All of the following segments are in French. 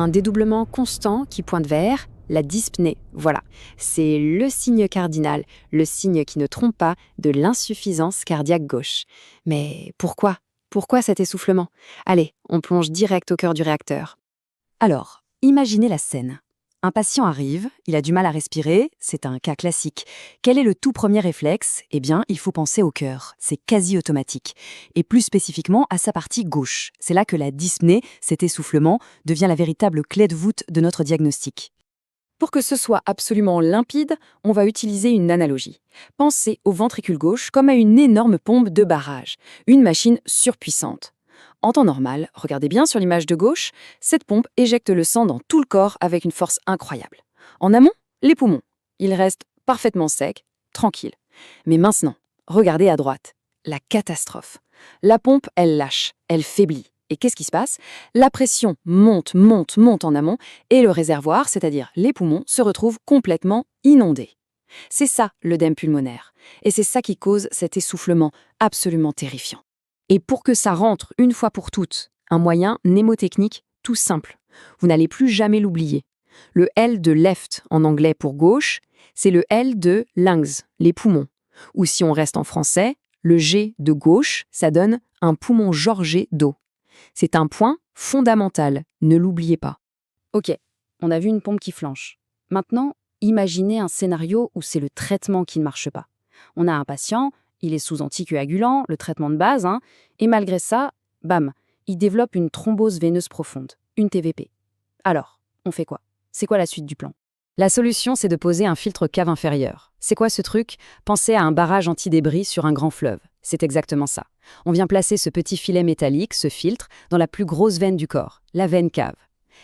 un dédoublement constant qui pointe vers la dyspnée. Voilà, c'est le signe cardinal, le signe qui ne trompe pas de l'insuffisance cardiaque gauche. Mais pourquoi? Pourquoi cet essoufflement? Allez, on plonge direct au cœur du réacteur. Alors, imaginez la scène. Un patient arrive, il a du mal à respirer, c'est un cas classique. Quel est le tout premier réflexe? Eh bien, il faut penser au cœur, c'est quasi automatique. Et plus spécifiquement à sa partie gauche. C'est là que la dyspnée, cet essoufflement, devient la véritable clé de voûte de notre diagnostic. Pour que ce soit absolument limpide, on va utiliser une analogie. Pensez au ventricule gauche comme à une énorme pompe de barrage, une machine surpuissante. En temps normal, regardez bien sur l'image de gauche, cette pompe éjecte le sang dans tout le corps avec une force incroyable. En amont, les poumons. Ils restent parfaitement secs, tranquilles. Mais maintenant, regardez à droite. La catastrophe. La pompe, elle lâche, elle faiblit. Et qu'est-ce qui se passe? La pression monte en amont et le réservoir, c'est-à-dire les poumons, se retrouve complètement inondé. C'est ça l'œdème pulmonaire. Et c'est ça qui cause cet essoufflement absolument terrifiant. Et pour que ça rentre une fois pour toutes, un moyen mnémotechnique tout simple. Vous n'allez plus jamais l'oublier. Le L de left en anglais pour gauche, c'est le L de lungs, les poumons. Ou si on reste en français, le G de gauche, ça donne un poumon gorgé d'eau. C'est un point fondamental, ne l'oubliez pas. Ok, on a vu une pompe qui flanche. Maintenant, imaginez un scénario où c'est le traitement qui ne marche pas. On a un patient, il est sous anticoagulant, le traitement de base, et malgré ça, bam, il développe une thrombose veineuse profonde, une TVP. Alors, on fait quoi? C'est quoi la suite du plan? La solution, c'est de poser un filtre cave inférieur. C'est quoi ce truc? Pensez à un barrage anti-débris sur un grand fleuve. C'est exactement ça. On vient placer ce petit filet métallique, ce filtre, dans la plus grosse veine du corps, la veine cave.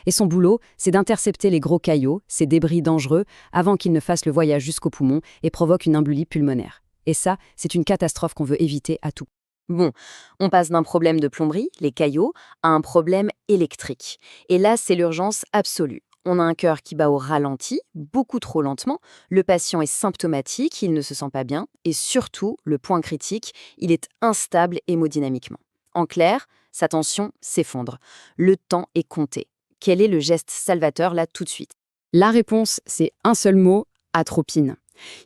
Et son boulot, c'est d'intercepter les gros caillots, ces débris dangereux, avant qu'ils ne fassent le voyage jusqu'au poumon et provoquent une embolie pulmonaire. Et ça, c'est une catastrophe qu'on veut éviter à tout. Bon, on passe d'un problème de plomberie, les caillots, à un problème électrique. Et là, c'est l'urgence absolue. On a un cœur qui bat au ralenti, beaucoup trop lentement, le patient est symptomatique, il ne se sent pas bien, et surtout, le point critique, il est instable hémodynamiquement. En clair, sa tension s'effondre. Le temps est compté. Quel est le geste salvateur là tout de suite? La réponse, c'est un seul mot, atropine.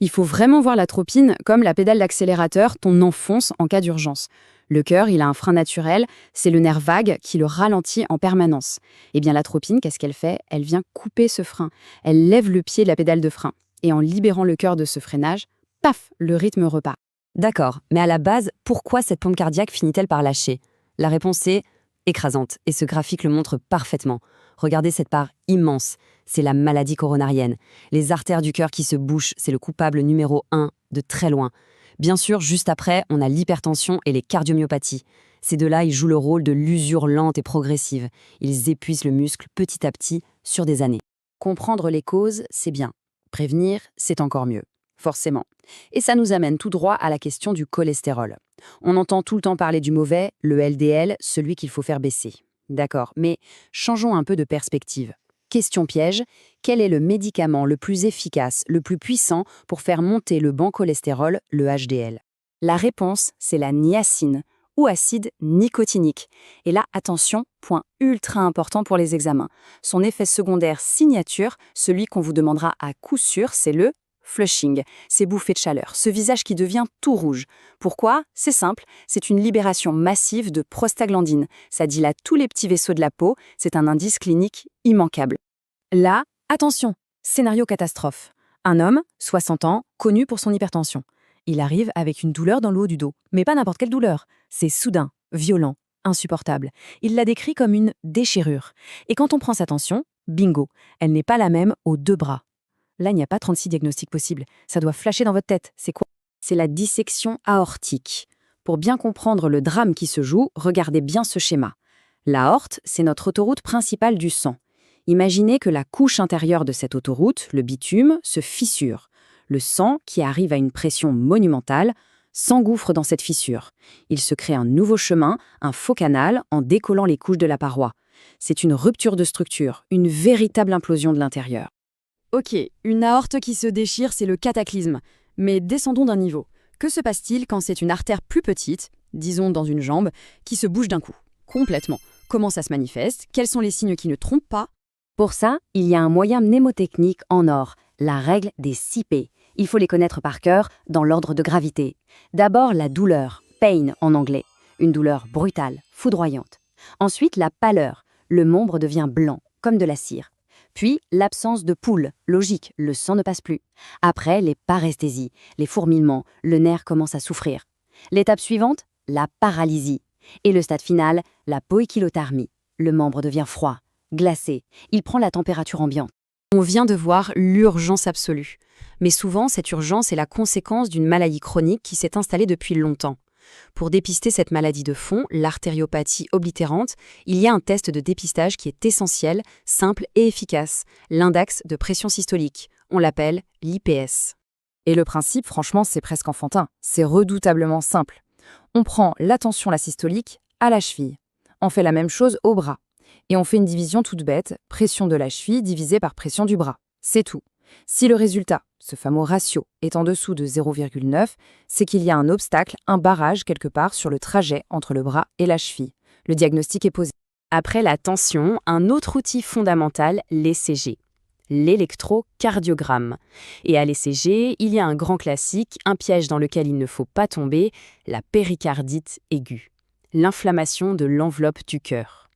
Il faut vraiment voir l'atropine comme la pédale d'accélérateur qu'on enfonce en cas d'urgence. Le cœur, il a un frein naturel, c'est le nerf vague qui le ralentit en permanence. Eh bien l'atropine, qu'est-ce qu'elle fait? Elle vient couper ce frein. Elle lève le pied de la pédale de frein. Et en libérant le cœur de ce freinage, paf, le rythme repart. D'accord, mais à la base, pourquoi cette pompe cardiaque finit-elle par lâcher? La réponse est écrasante, et ce graphique le montre parfaitement. Regardez cette part immense, c'est la maladie coronarienne. Les artères du cœur qui se bouchent, c'est le coupable numéro 1 de très loin. Bien sûr, juste après, on a l'hypertension et les cardiomyopathies. Ces deux-là, ils jouent le rôle de l'usure lente et progressive. Ils épuisent le muscle petit à petit sur des années. Comprendre les causes, c'est bien. Prévenir, c'est encore mieux. Forcément. Et ça nous amène tout droit à la question du cholestérol. On entend tout le temps parler du mauvais, le LDL, celui qu'il faut faire baisser. D'accord, mais changeons un peu de perspective. Question piège, quel est le médicament le plus efficace, le plus puissant pour faire monter le bon cholestérol, le HDL? La réponse, c'est la niacine, ou acide nicotinique. Et là, attention, point ultra important pour les examens. Son effet secondaire signature, celui qu'on vous demandera à coup sûr, c'est le flushing, ces bouffées de chaleur, ce visage qui devient tout rouge. Pourquoi? C'est simple, c'est une libération massive de prostaglandine. Ça dilate tous les petits vaisseaux de la peau, c'est un indice clinique immanquable. Là, attention, scénario catastrophe. Un homme, 60 ans, connu pour son hypertension. Il arrive avec une douleur dans le haut du dos, mais pas n'importe quelle douleur. C'est soudain, violent, insupportable. Il la décrit comme une déchirure. Et quand on prend sa tension, bingo, elle n'est pas la même aux deux bras. Là, il n'y a pas 36 diagnostics possibles. Ça doit flasher dans votre tête. C'est quoi? C'est la dissection aortique. Pour bien comprendre le drame qui se joue, regardez bien ce schéma. L'aorte, c'est notre autoroute principale du sang. Imaginez que la couche intérieure de cette autoroute, le bitume, se fissure. Le sang, qui arrive à une pression monumentale, s'engouffre dans cette fissure. Il se crée un nouveau chemin, un faux canal, en décollant les couches de la paroi. C'est une rupture de structure, une véritable implosion de l'intérieur. Ok, une aorte qui se déchire, c'est le cataclysme. Mais descendons d'un niveau. Que se passe-t-il quand c'est une artère plus petite, disons dans une jambe, qui se bouge d'un coup? Complètement. Comment ça se manifeste? Quels sont les signes qui ne trompent pas? Pour ça, il y a un moyen mnémotechnique en or, la règle des 6 P. Il faut les connaître par cœur dans l'ordre de gravité. D'abord, la douleur, pain en anglais, une douleur brutale, foudroyante. Ensuite, la pâleur, le membre devient blanc, comme de la cire. Puis, l'absence de pouls, logique, le sang ne passe plus. Après, les paresthésies, les fourmillements, le nerf commence à souffrir. L'étape suivante, la paralysie. Et le stade final, la poikilothermie. Le membre devient froid, glacé, il prend la température ambiante. On vient de voir l'urgence absolue. Mais souvent, cette urgence est la conséquence d'une maladie chronique qui s'est installée depuis longtemps. Pour dépister cette maladie de fond, l'artériopathie oblitérante, il y a un test de dépistage qui est essentiel, simple et efficace, l'index de pression systolique. On l'appelle l'IPS. Et le principe, franchement, c'est presque enfantin. C'est redoutablement simple. On prend la tension, la systolique, à la cheville. On fait la même chose au bras. Et on fait une division toute bête, pression de la cheville divisée par pression du bras. C'est tout. Si le résultat, ce fameux ratio, est en dessous de 0,9, c'est qu'il y a un obstacle, un barrage quelque part sur le trajet entre le bras et la cheville. Le diagnostic est posé. Après la tension, un autre outil fondamental, l'ECG, l'électrocardiogramme. Et à l'ECG, il y a un grand classique, un piège dans lequel il ne faut pas tomber, la péricardite aiguë, l'inflammation de l'enveloppe du cœur.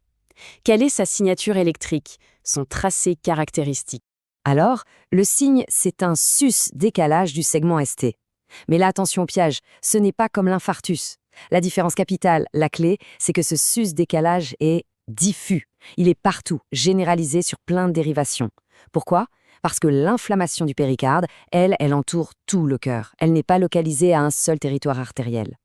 Quelle est sa signature électrique, son tracé caractéristique? Alors, le signe, c'est un sus-décalage du segment ST. Mais là, attention au piège, ce n'est pas comme l'infarctus. La différence capitale, la clé, c'est que ce sus-décalage est diffus. Il est partout, généralisé sur plein de dérivations. Pourquoi? Parce que l'inflammation du péricarde, elle entoure tout le cœur. Elle n'est pas localisée à un seul territoire artériel.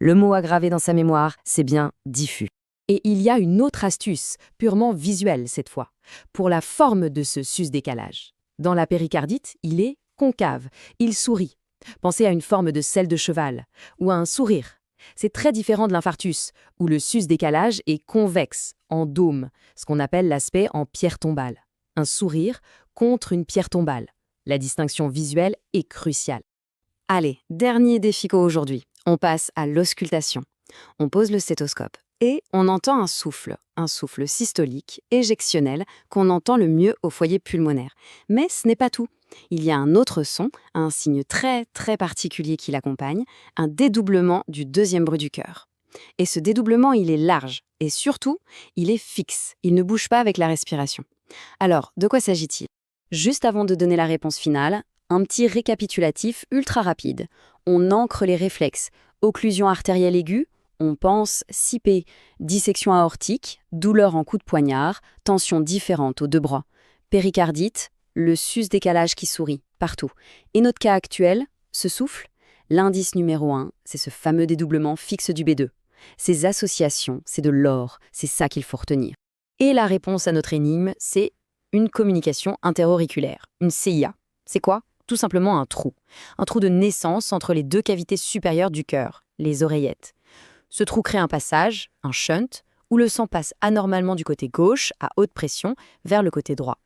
Le mot à graver dans sa mémoire, c'est bien diffus. Et il y a une autre astuce, purement visuelle cette fois, pour la forme de ce sus-décalage. Dans la péricardite, il est concave, il sourit. Pensez à une forme de selle de cheval, ou à un sourire. C'est très différent de l'infarctus, où le sus-décalage est convexe, en dôme, ce qu'on appelle l'aspect en pierre tombale. Un sourire contre une pierre tombale. La distinction visuelle est cruciale. Allez, dernier défi aujourd'hui. On passe à l'auscultation. On pose le stéthoscope. Et on entend un souffle systolique, éjectionnel, qu'on entend le mieux au foyer pulmonaire. Mais ce n'est pas tout. Il y a un autre son, un signe très très particulier qui l'accompagne, un dédoublement du deuxième bruit du cœur. Et ce dédoublement, il est large, et surtout, il est fixe, il ne bouge pas avec la respiration. Alors, de quoi s'agit-il? Juste avant de donner la réponse finale, un petit récapitulatif ultra rapide. On ancre les réflexes, occlusion artérielle aiguë, on pense 6P, dissection aortique, douleur en coup de poignard, tension différente aux deux bras, péricardite, le sus-décalage qui sourit, partout. Et notre cas actuel, ce souffle, l'indice numéro 1, c'est ce fameux dédoublement fixe du B2. Ces associations, c'est de l'or, c'est ça qu'il faut retenir. Et la réponse à notre énigme, c'est une communication interauriculaire, une CIA. C'est quoi? Tout simplement un trou de naissance entre les deux cavités supérieures du cœur, les oreillettes. Ce trou crée un passage, un shunt, où le sang passe anormalement du côté gauche, à haute pression, vers le côté droit.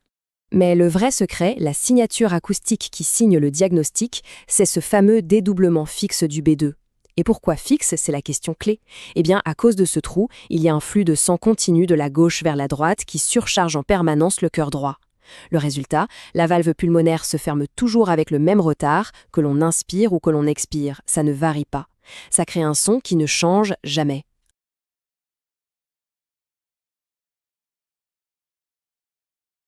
Mais le vrai secret, la signature acoustique qui signe le diagnostic, c'est ce fameux dédoublement fixe du B2. Et pourquoi fixe? C'est la question clé. Eh bien, à cause de ce trou, il y a un flux de sang continu de la gauche vers la droite qui surcharge en permanence le cœur droit. Le résultat, la valve pulmonaire se ferme toujours avec le même retard, que l'on inspire ou que l'on expire, ça ne varie pas. Ça crée un son qui ne change jamais.